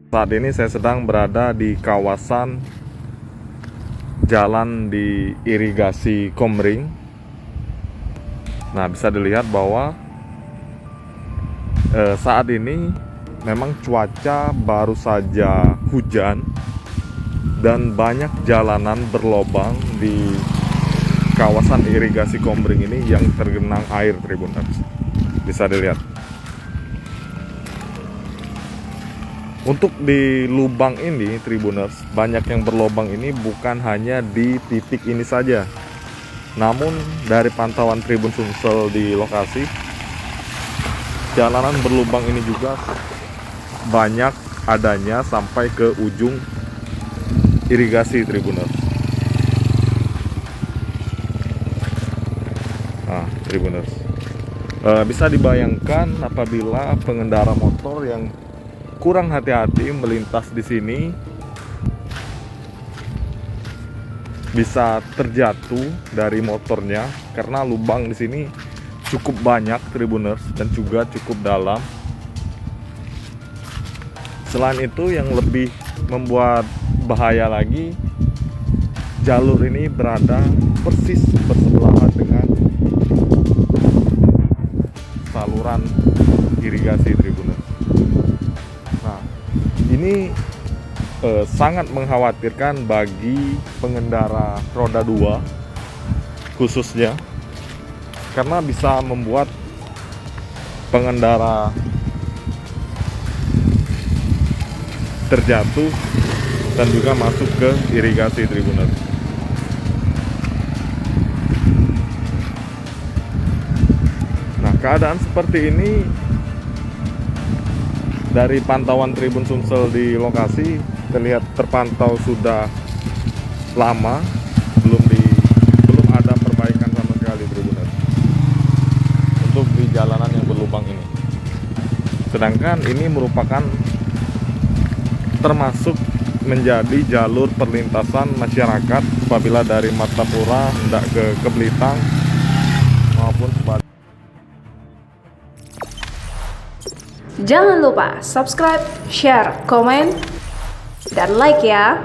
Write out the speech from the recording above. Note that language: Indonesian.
Saat ini saya sedang berada di kawasan jalan di irigasi Komering. Nah, bisa dilihat bahwa saat ini memang cuaca baru saja hujan dan banyak jalanan berlobang di kawasan irigasi Komering ini yang tergenang air, Tribuners. Bisa dilihat. Untuk di lubang ini, Tribuners, banyak yang berlobang ini bukan hanya di titik ini saja. Namun dari pantauan Tribun Sumsel di lokasi, jalanan berlubang ini juga banyak adanya sampai ke ujung irigasi, Tribuners. Nah, Tribuners, bisa dibayangkan apabila pengendara motor yang kurang hati-hati melintas di sini bisa terjatuh dari motornya karena lubang di sini cukup banyak, Tribuners, dan juga cukup dalam. Selain itu, yang lebih membuat bahaya lagi, jalur ini berada persis bersebelahan dengan saluran irigasi, Tribuners. Nah, ini sangat mengkhawatirkan bagi pengendara roda 2 khususnya, karena bisa membuat pengendara terjatuh dan juga masuk ke irigasi, Tribuners. Nah, keadaan seperti ini dari pantauan Tribun Sumsel di lokasi terlihat terpantau sudah lama, belum ada perbaikan sama sekali, Tribuners, untuk di jalanan yang berlubang ini. Sedangkan ini merupakan termasuk menjadi jalur perlintasan masyarakat apabila dari Martapura hendak ke Blitar maupun sebaliknya. Jangan lupa subscribe, share, komen, dan like ya.